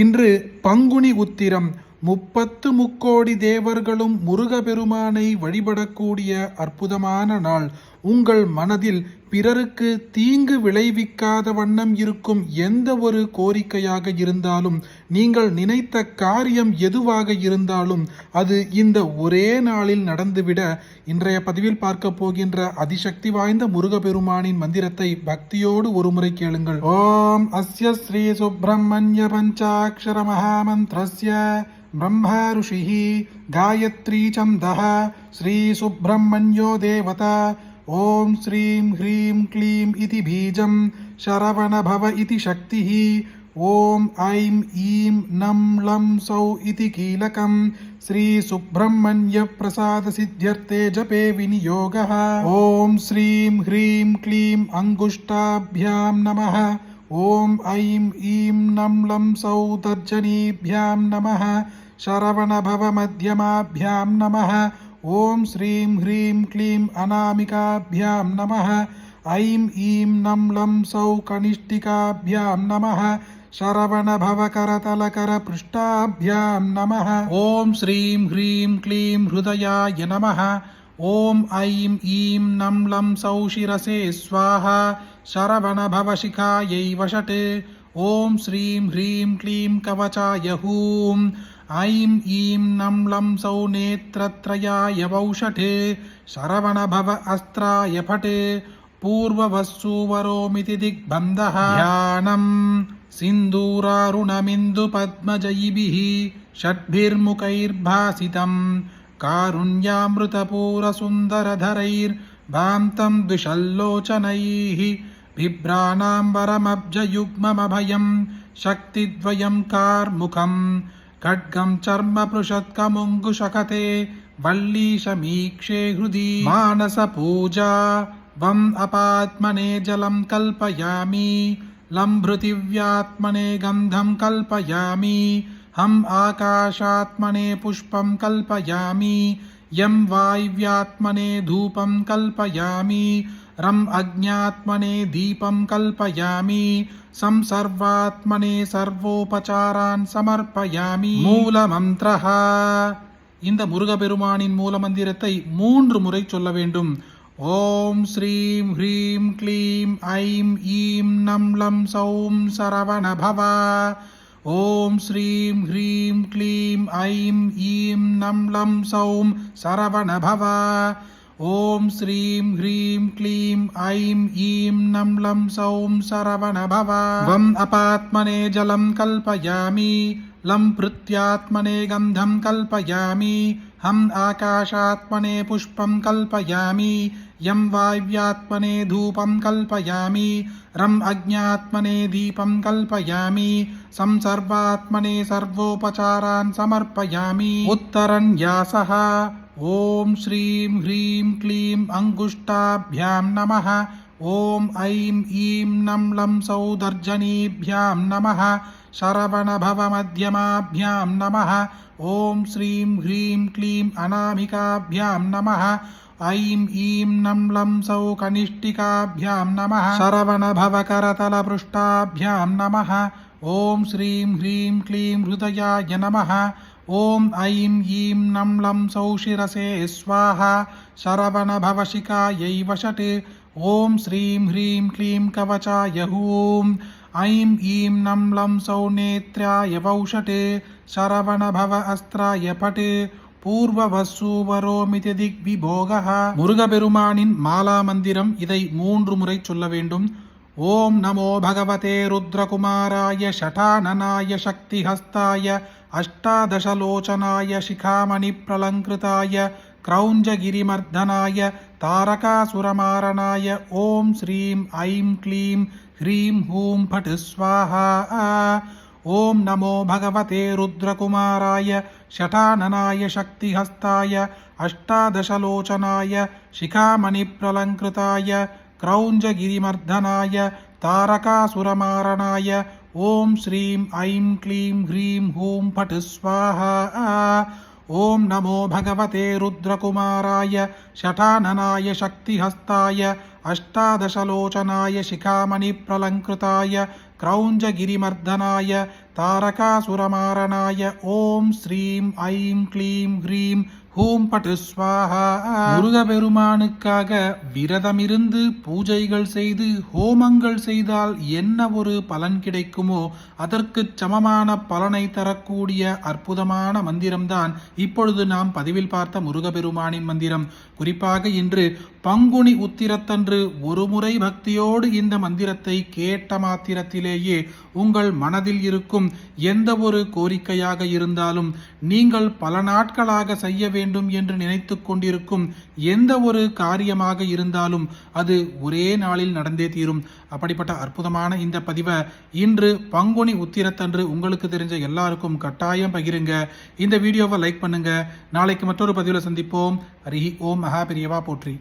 இன்று பங்குனி உத்திரம். 30 தேவர்களும் முருகபெருமானை வழிபடக்கூடிய அற்புதமான நாள். உங்கள் மனதில் பிறருக்கு தீங்கு விளைவிக்காத வண்ணம் இருக்கும் எந்த ஒரு கோரிக்கையாக இருந்தாலும், நீங்கள் நினைத்த காரியம் எதுவாக இருந்தாலும் அது இந்த ஒரே நாளில் நடந்துவிட இன்றைய பதிவில் பார்க்க போகின்ற அதிசக்தி வாய்ந்த முருகபெருமானின் மந்திரத்தை பக்தியோடு ஒருமுறை கேளுங்கள். ஓம் அஸ்ய ஸ்ரீ சுப்பிரமணிய பஞ்சாட்சர மகாமந்திரஸ்ய ब्रह्मा ऋषिः गायत्री छन्दः श्री सुब्रह्मण्यो देवता। ओम श्रीं ह्रीं क्लीं इति बीजं शरवण भव इति शक्तिः। ओम ऐं ईं नं लं सौ इति कीलकं श्री सुब्रह्मण्य प्रसाद सिद्ध्यर्थे जपे विनियोगः। ओम श्रीं ह्रीं क्लीं अंगुष्ठाभ्यां नमः। ओम ऐं ईं नं लं सौ तर्जनीभ्यां नमः। शरवण भव मध्यमाभ्यां नमः। ओम श्रीं ह्रीं क्लीं अनामिकाभ्यां नमः। ऐं ईं नं लं सौ कनिष्ठिकाभ्यां नमः। शरवण भव करतलकर पृष्ठाभ्यां नमः। ओम श्रीं ह्रीं क्लीं हृदयाय नमः। ओम ऐं ईं नं लं सौ शिरसे स्वाहा। शरवण भव शिखायै वषट्। ओम श्रीं ह्रीं क्लीं कवचाय हूं। ऐं ईं नं लं सौ नेत्रत्रयाय वौषट्। शरवण भव अस्त्राय फट्। पूर्ववस्सुवरोमिति दिग्बन्धः। ध्यानं सिन्दूरारुणमिन्दुपद्मजैभिः षड्भिर्मुखैर्भासितं कारुण्यामृतपूरसुन्दरधरैर्भान्तं द्विषल्लोचनैः। बिभ्राणाम्बरमब्जयुग्ममभयं शक्तिद्वयं कार्मुखं खड्गं चर्मपृषत्कमुङ्गुशकते वल्लीशमीक्षे हृदि। मानसपूजा वम् अपात्मने जलं कल्पयामि। लं पृथिव्यात्मने गन्धं कल्पयामि। हम आकाशात्मने पुष्पं कल्पयामि। यं वायव्यात्मने धूपं कल्पयामि। रम अज्ञात्मने दीपं कल्पयामि। सर्वात्मने सर्वोपचारान् समर्पयामि। மூலமந்திரஹ. இந்த முருகபெருமானின் மூல மந்திரத்தை 3 முறை சொல்ல வேண்டும். ஓம் ஸ்ரீம் ஹ்ரீம் க்ளீம் ஐம் ஈம் நம் லம் சௌம் சரவண பவ. ஓம் ஸ்ரீம் ஹ்ரீம் க்ளீம் ஐம் ஈம் நம் லம் சௌம் சரவண பவ. ஓம் ஸ்ரீம் ஹ்ரீம் க்ளீம் ஐம் ஈம் நம் லம் சௌம் சரவண பவ. வம் அபாத்மனே ஜலம் கல்பயாமி. லம் பிருத்யாத்மனே கந்தம் கல்பயாமி. हम आकाशात्मने पुष्पं कल्पयामि। यं वायव्यात्मने धूपं कल्पयामि। रम अज्ञात्मने दीपं कल्पयामि। सर्वात्मने सर्वोपचारान् समर्पयामि। उत्तरन्यासः. ओम श्रीं ह्रीं क्लीं अंगुष्ठाभ्यां नमः। ओम ऐं ईं नं लं सौ तर्जनीभ्यां नमः। शरवण भव मध्यमाभ्यां नमः। ओम श्रीं ह्रीं क्लीं अनामिकाभ्यां नमः। ऐं ईं नं लं सौ कनिष्ठिकाभ्यां नमः। शरवण भव करतलपृष्ठाभ्यां नमः। ओम श्रीं ह्रीं क्लीं हृदयाय नमः। ओम ऐं ईं नं लं सौ शिरसे स्वाहा। शरवण भव शिखायै वषट्। ओम श्रीं ह्रीं क्लीं कवचाय हूं। ऐं ईं नं लं सौ नेत्राय वौषट्। शरवण भव अस्त्राय फट्। பூர்வவஸ்ஸுவரோமிதி திக்விபோகः. முருகபெருமானின் மாலா மந்திரம். இதை 3 முறை சொல்ல வேண்டும். ஓம் நமோ பகவதே ருத்ரகுமாராய ஷடானனாய சக்திஹஸ்தாய அஷ்டாதசலோச்சனாய சிகாமணி பிரலங்கிருதாய க்ரௌஞ்சகிரிமர்தனாய தாரகாசுரமாரணாய ஓம் ஸ்ரீம் ஐம் க்ளீம் ह्रीं हूं फट् स्वाहा. ओम नमो भगवते रुद्रकुमाराय शठाननाय शक्तिहस्ताय अष्टादशलोचनाय शिखामणिप्रलङ्कृताय क्रौञ्जगिरिमर्दनाय तारकासुरमारणाय ओम श्रीं ऐं क्लीं ह्रीं हूं फट् स्वाहा. ஓம் நமோ பகவதே ருத்ரகுமாராய ஷடானனாய சக்திஹஸ்தாய அஷ்டாதசலோச்சனாய சிகாமணி பிரலங்கிருதாய கிரௌஞ்சகிரிமர்தனாய தாரகாசுரமாரணாய ஓம் ஸ்ரீம் ஐம் க்ளீம் ஹ்ரீம் ஹூம் பட்டு ஸ்வாஹா. முருகபெருமானுக்காக விரதமிருந்து பூஜைகள் செய்து ஹோமங்கள் செய்தால் என்ன ஒரு பலன் கிடைக்குமோ அதற்கு சமமான பலனை தரக்கூடிய அற்புதமான மந்திரம்தான் இப்பொழுது நாம் பதிவில் பார்த்த முருகபெருமானின் மந்திரம். குறிப்பாக இன்று பங்குனி உத்திரத்தன்று ஒருமுறை பக்தியோடு இந்த மந்திரத்தை கேட்ட மாத்திரத்திலேயே உங்கள் மனதில் இருக்கும் எந்த ஒரு கோரிக்கையாக இருந்தாலும், நீங்கள் பல நாட்களாக செய்ய வேண்டும் என்று நினைத்து கொண்டிருக்கும் எந்த ஒரு காரியமாக இருந்தாலும் அது ஒரே நாளில் நடந்தே தீரும். அப்படிப்பட்ட அற்புதமான இந்த பதிவை இன்று பங்குனி உத்திரத்தன்று உங்களுக்கு தெரிஞ்ச எல்லாருக்கும் கட்டாயம் பகிருங்க. இந்த வீடியோவை லைக் பண்ணுங்க. நாளைக்கு மற்றொரு பதிவில் சந்திப்போம். ஹரி ஓம் மகா பெரியவா போற்றி.